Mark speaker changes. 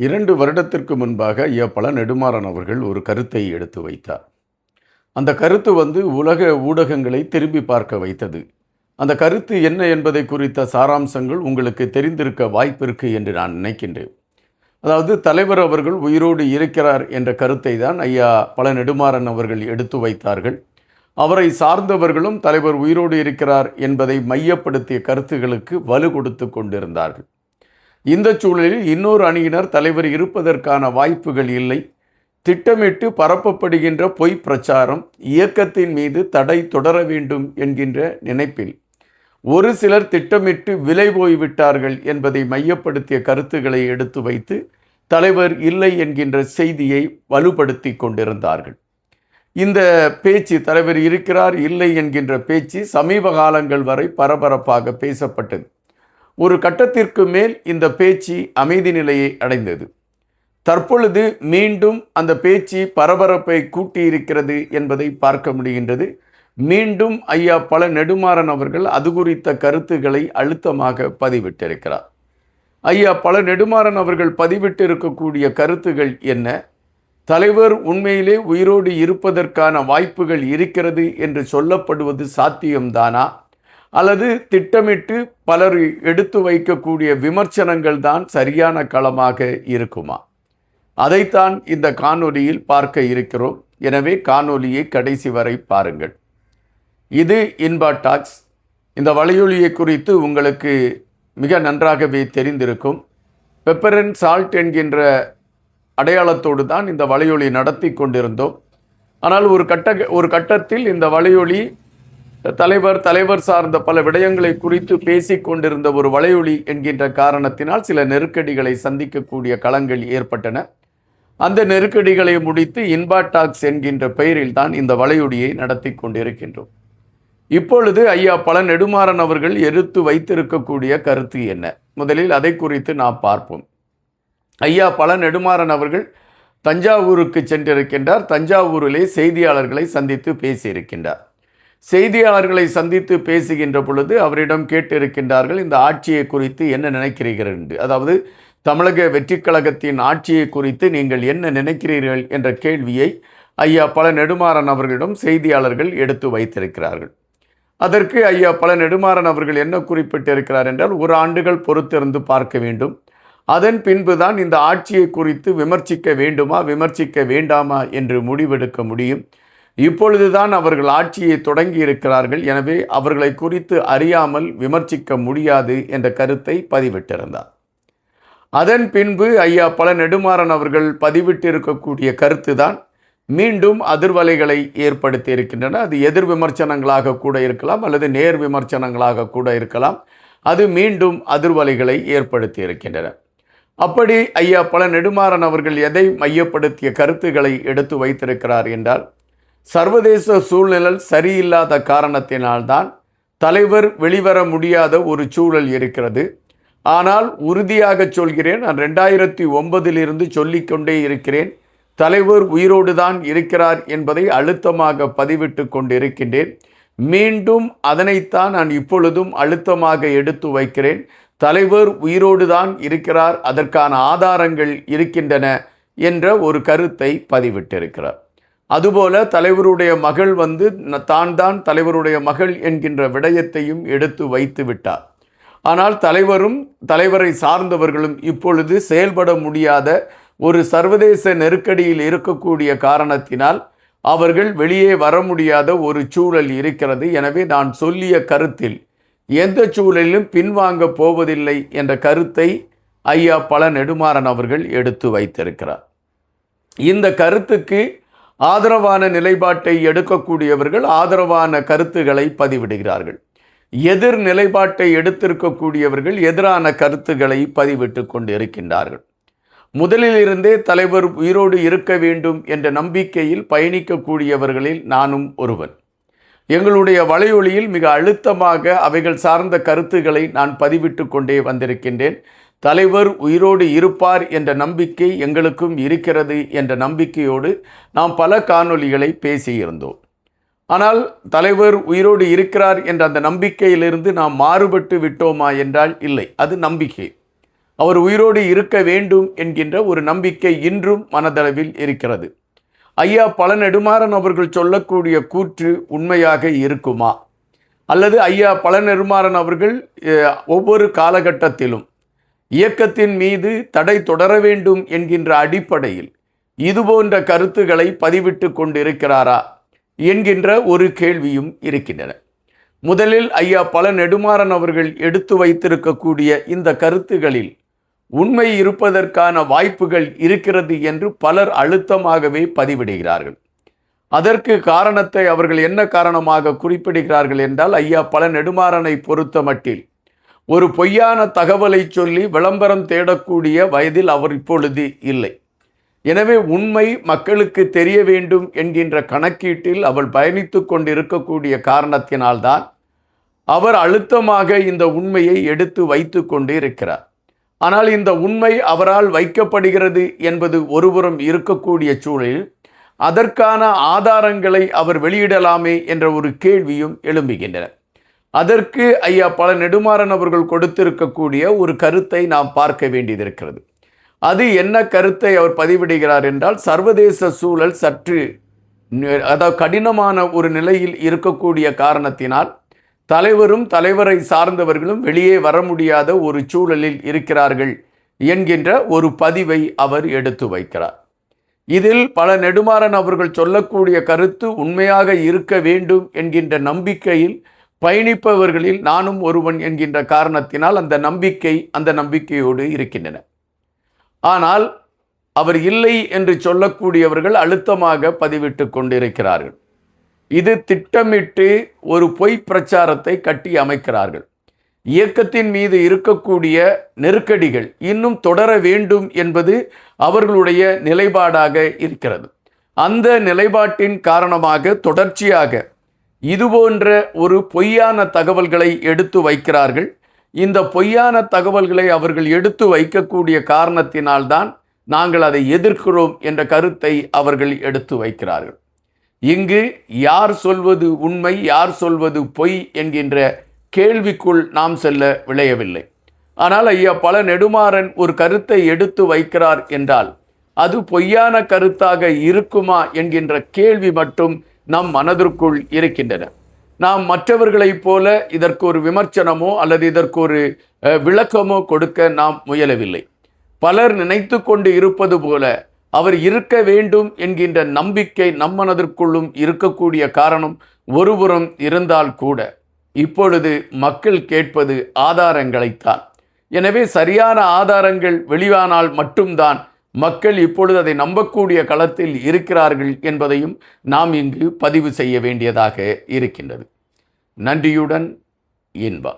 Speaker 1: 2 வருடத்திற்கு முன்பாக ஐயா பல நெடுமாறன் அவர்கள் ஒரு கருத்தை எடுத்து வைத்தார். அந்த கருத்து உலக ஊடகங்களை திரும்பி பார்க்க வைத்தது. அந்த கருத்து என்ன என்பதை குறித்த சாராம்சங்கள் உங்களுக்கு தெரிந்திருக்க வாய்ப்பிருக்கு என்று நான் நினைக்கின்றேன். அதாவது தலைவர் அவர்கள் உயிரோடு இருக்கிறார் என்ற கருத்தை தான் ஐயா பல நெடுமாறன் அவர்கள் எடுத்து வைத்தார்கள். அவரை சார்ந்தவர்களும் தலைவர் உயிரோடு இருக்கிறார் என்பதை மையப்படுத்திய கருத்துகளுக்கு வலு கொடுத்து கொண்டிருந்தார்கள். இந்த சூழலில் இன்னொரு அணியினர் தலைவர் இருப்பதற்கான வாய்ப்புகள் இல்லை, திட்டமிட்டு பரப்பப்படுகின்ற பொய் பிரச்சாரம், இயக்கத்தின் மீது தடை தொடர வேண்டும் என்கின்ற நினைப்பில் ஒரு சிலர் திட்டமிட்டு விலை போய்விட்டார்கள் என்பதை மையப்படுத்திய கருத்துக்களை எடுத்து வைத்து தலைவர் இல்லை என்கின்ற செய்தியை வலுப்படுத்தி கொண்டிருந்தார்கள். இந்த பேச்சு, தலைவர் இருக்கிறார் இல்லை என்கின்ற பேச்சு சமீப காலங்கள் வரை பரபரப்பாக பேசப்பட்டது. ஒரு கட்டத்திற்கு மேல் இந்த பேச்சு அமைதி நிலையை அடைந்தது. தற்பொழுது மீண்டும் அந்த பேச்சு பரபரப்பை கூட்டியிருக்கிறது என்பதை பார்க்க முடிகின்றது. மீண்டும் ஐயா பல நெடுமாறன் அவர்கள் அது குறித்த கருத்துக்களை அழுத்தமாக பதிவிட்டிருக்கிறார். ஐயா பல நெடுமாறன் அவர்கள் பதிவிட்டிருக்கக்கூடிய கருத்துகள் என்ன? தலைவர் உண்மையிலே உயிரோடு இருப்பதற்கான வாய்ப்புகள் இருக்கிறது என்று சொல்லப்படுவது சாத்தியம்தானா, அல்லது திட்டமிட்டு பலர் எடுத்து வைக்கக்கூடிய விமர்சனங்கள் தான் சரியான களமாக இருக்குமா? அதைத்தான் இந்த காணொலியில் பார்க்க இருக்கிறோம். எனவே காணொலியை கடைசி வரை பாருங்கள். இது இன்பா டாக்ஸ். இந்த வலையொலியை குறித்து உங்களுக்கு மிக நன்றாகவே தெரிந்திருக்கும். பெப்பர் அண்ட் சால்ட் என்கின்ற அடையாளத்தோடு தான் இந்த வலையொலி நடத்தி கொண்டிருந்தோம். ஆனால் ஒரு கட்டத்தில் இந்த வலையொலி தலைவர் சார்ந்த பல விடயங்களை குறித்து பேசி கொண்டிருந்த ஒரு வலையொலி என்கின்ற காரணத்தினால் சில நெருக்கடிகளை சந்திக்கக்கூடிய களங்கள் ஏற்பட்டன. அந்த நெருக்கடிகளை முடித்து இன்பா டாக்ஸ் என்கின்ற பெயரில் தான் இந்த வலையொலியை நடத்தி கொண்டிருக்கின்றோம். இப்பொழுது ஐயா பல நெடுமாறன் அவர்கள் எடுத்து வைத்திருக்கக்கூடிய கருத்து என்ன? முதலில் அதை குறித்து நாம் பார்ப்போம். ஐயா பல நெடுமாறன் அவர்கள் தஞ்சாவூருக்கு சென்றிருக்கின்றார். தஞ்சாவூரிலே செய்தியாளர்களை சந்தித்து பேசியிருக்கின்றார். செய்தியாளர்களை சந்தித்து பேசுகின்ற பொழுது அவரிடம் கேட்டிருக்கின்றார்கள், இந்த ஆட்சியை குறித்து என்ன நினைக்கிறீர்கள் என்று. அதாவது தமிழக வெற்றிக் கழகத்தின் ஆட்சியை குறித்து நீங்கள் என்ன நினைக்கிறீர்கள் என்ற கேள்வியை ஐயா பல நெடுமாறன் அவர்களிடம் செய்தியாளர்கள் எடுத்து வைத்திருக்கிறார்கள். அதற்கு ஐயா பல நெடுமாறன் அவர்கள் என்ன குறிப்பிட்டிருக்கிறார் என்றால், ஒரு ஆண்டுகள் பொறுத்திருந்து பார்க்க வேண்டும், அதன் பின்புதான் இந்த ஆட்சியை குறித்து விமர்சிக்க வேண்டுமா விமர்சிக்க வேண்டாமா என்று முடிவெடுக்க முடியும். இப்பொழுதுதான் அவர்கள் ஆட்சியை தொடங்கி இருக்கிறார்கள், எனவே அவர்களை குறித்து அறியாமல் விமர்சிக்க முடியாது என்ற கருத்தை பதிவிட்டிருந்தார். அதன் பின்பு ஐயா பல நெடுமாறன் அவர்கள் பதிவிட்டிருக்கக்கூடிய கருத்து தான் மீண்டும் அதிர்வலைகளை ஏற்படுத்தி இருக்கின்றன. அது எதிர் விமர்சனங்களாக கூட இருக்கலாம், அல்லது நேர் விமர்சனங்களாக கூட இருக்கலாம். அது மீண்டும் அதிர்வலைகளை ஏற்படுத்தி இருக்கின்றன. அப்படி ஐயா பல நெடுமாறன் அவர்கள் எதை மையப்படுத்திய கருத்துக்களை எடுத்து வைத்திருக்கிறார் என்றால், சர்வதேச சூழ்நிலை சரியில்லாத காரணத்தினால்தான் தலைவர் வெளிவர முடியாத ஒரு சூழல் இருக்கிறது. ஆனால் உறுதியாக சொல்கிறேன், நான் 2009 சொல்லிக்கொண்டே இருக்கிறேன், தலைவர் உயிரோடு தான் இருக்கிறார் என்பதை அழுத்தமாக பதிவிட்டு கொண்டிருக்கின்றேன். மீண்டும் அதனைத்தான் நான் இப்பொழுதும் அழுத்தமாக எடுத்து வைக்கிறேன். தலைவர் உயிரோடு தான் இருக்கிறார், அதற்கான ஆதாரங்கள் இருக்கின்றன என்ற ஒரு கருத்தை பதிவிட்டிருக்கிறார். அதுபோல தலைவருடைய மகள் தான் தலைவருடைய மகள் என்கின்ற விடயத்தையும் எடுத்து வைத்து விட்டார். ஆனால் தலைவரை சார்ந்தவர்களும் இப்பொழுது செயல்பட முடியாத ஒரு சர்வதேச நெருக்கடியில் இருக்கக்கூடிய காரணத்தினால் அவர்கள் வெளியே வர முடியாத ஒரு சூழல் இருக்கிறது. எனவே நான் சொல்லிய கருத்தில் எந்த சூழலிலும் பின்வாங்க போவதில்லை என்ற கருத்தை ஐயா பல நெடுமாறன் அவர்கள் எடுத்து வைத்திருக்கிறார். இந்த கருத்துக்கு ஆதரவான நிலைப்பாட்டை எடுக்கக்கூடியவர்கள் ஆதரவான கருத்துக்களை பதிவிடுகிறார்கள். எதிர் நிலைப்பாட்டை எடுத்திருக்கக்கூடியவர்கள் எதிரான கருத்துக்களை பதிவிட்டு கொண்டு இருக்கின்றார்கள். முதலிலிருந்தே தலைவர் உயிரோடு இருக்க வேண்டும் என்ற நம்பிக்கையில் பயணிக்கக்கூடியவர்களில் நானும் ஒருவன். எங்களுடைய வலையொலியில் மிக அழுத்தமாக அவைகள் சார்ந்த கருத்துக்களை நான் பதிவிட்டு கொண்டே வந்திருக்கின்றேன். தலைவர் உயிரோடு இருப்பார் என்ற நம்பிக்கை எங்களுக்கும் இருக்கிறது என்ற நம்பிக்கையோடு நாம் பல காணொலிகளை பேசியிருந்தோம். ஆனால் தலைவர் உயிரோடு இருக்கிறார் என்ற அந்த நம்பிக்கையிலிருந்து நாம் மாறுபட்டு விட்டோமா என்றால் இல்லை, அது நம்பிக்கை. அவர் உயிரோடு இருக்க வேண்டும் என்கின்ற ஒரு நம்பிக்கை இன்றும் மனதளவில் இருக்கிறது. ஐயா பழ நெடுமாறன் அவர்கள் சொல்லக்கூடிய கூற்று உண்மையாக இருக்குமா? அல்லது ஐயா பழ நெடுமாறன் அவர்கள் ஒவ்வொரு காலகட்டத்திலும் இயக்கத்தின் மீது தடை தொடர வேண்டும் என்கின்ற அடிப்படையில் இதுபோன்ற கருத்துக்களை பதிவிட்டு கொண்டிருக்கிறாரா என்கின்ற ஒரு கேள்வியும் இருக்கின்றன. முதலில் ஐயா பழ நெடுமாறன் அவர்கள் எடுத்து வைத்திருக்கக்கூடிய இந்த கருத்துகளில் உண்மை இருப்பதற்கான வாய்ப்புகள் இருக்கிறது என்று பலர் அழுத்தமாகவே பதிவிடுகிறார்கள். அதற்கு காரணத்தை அவர்கள் என்ன காரணமாக குறிப்பிடுகிறார்கள் என்றால், ஐயா பழ நெடுமாறனை பொறுத்த மட்டில் ஒரு பொய்யான தகவலை சொல்லி விளம்பரம் தேடக்கூடிய வயதில் அவர் இப்பொழுது இல்லை. எனவே உண்மை மக்களுக்கு தெரிய வேண்டும் என்கின்ற கணக்கீட்டில் அவர் பயணித்து கொண்டிருக்கக்கூடிய காரணத்தினால்தான் அவர் அழுத்தமாக இந்த உண்மையை எடுத்து வைத்து கொண்டு இருக்கிறார். ஆனால் இந்த உண்மை அவரால் வைக்கப்படுகிறது என்பது ஒருபுறம் இருக்கக்கூடிய சூழலில் அதற்கான ஆதாரங்களை அவர் வெளியிடலாமே என்ற ஒரு கேள்வியும் எழும்புகின்றன. அதற்கு ஐயா பழ நெடுமாறன் அவர்கள் கொடுத்திருக்கக்கூடிய ஒரு கருத்தை நாம் பார்க்க வேண்டியதிருக்கிறது. அது என்ன கருத்தை அவர் பதிவிடுகிறார் என்றால், சர்வதேச சூழல் சற்று கடினமான ஒரு நிலையில் இருக்கக்கூடிய காரணத்தினால் தலைவரும் தலைவரை சார்ந்தவர்களும் வெளியே வர முடியாத ஒரு சூழலில் இருக்கிறார்கள் என்கின்ற ஒரு பதிவை அவர் எடுத்து வைக்கிறார். இதில் பழ நெடுமாறன் அவர்கள் சொல்லக்கூடிய கருத்து உண்மையாக இருக்க வேண்டும் என்கின்ற நம்பிக்கையில் பயணிப்பவர்களில் நானும் ஒருவன் என்கின்ற காரணத்தினால் அந்த நம்பிக்கையோடு இருக்கின்றன. ஆனால் அவர் இல்லை என்று சொல்லக்கூடியவர்கள் அழுத்தமாக பதிவிட்டு கொண்டிருக்கிறார்கள். இது திட்டமிட்டு ஒரு பொய் பிரச்சாரத்தை கட்டி அமைக்கிறார்கள். இயக்கத்தின் மீது இருக்கக்கூடிய நெருக்கடிகள் இன்னும் தொடர வேண்டும் என்பது அவர்களுடைய நிலைப்பாடாக இருக்கிறது. அந்த நிலைப்பாட்டின் காரணமாக தொடர்ச்சியாக இதுபோன்ற ஒரு பொய்யான தகவல்களை எடுத்து வைக்கிறார்கள். இந்த பொய்யான தகவல்களை அவர்கள் எடுத்து வைக்கக்கூடிய காரணத்தினால்தான் நாங்கள் அதை எதிர்க்கிறோம் என்ற கருத்தை அவர்கள் எடுத்து வைக்கிறார்கள். இங்கு யார் சொல்வது உண்மை, யார் சொல்வது பொய் என்கின்ற கேள்விக்குள் நாம் செல்ல விளையவில்லை. ஆனால் ஐயா பழ நெடுமாறன் ஒரு கருத்தை எடுத்து வைக்கிறார் என்றால் அது பொய்யான கருத்தாக இருக்குமா என்கின்ற கேள்வி மட்டும் நம் மனதிற்குள் இருக்கின்றன. நாம் மற்றவர்களைப் போல இதற்கு ஒரு விமர்சனமோ அல்லது இதற்கு ஒரு விளக்கமோ கொடுக்க நாம் முயலவில்லை. பலர் நினைத்து கொண்டு இருப்பது போல அவர் இருக்க வேண்டும் என்கின்ற நம்பிக்கை நம் மனதிற்குள்ளும் இருக்கக்கூடிய காரணம் ஒருபுறம் இருந்தால் கூட இப்பொழுது மக்கள் கேட்பது ஆதாரங்களைத்தான். எனவே சரியான ஆதாரங்கள் வெளியானால் மட்டும்தான் மக்கள் இப்பொழுது அதை நம்பக்கூடிய களத்தில் இருக்கிறார்கள் என்பதையும் நாம் இங்கு பதிவு செய்ய வேண்டியதாக இருக்கின்றது. நன்றியுடன் இன்பா.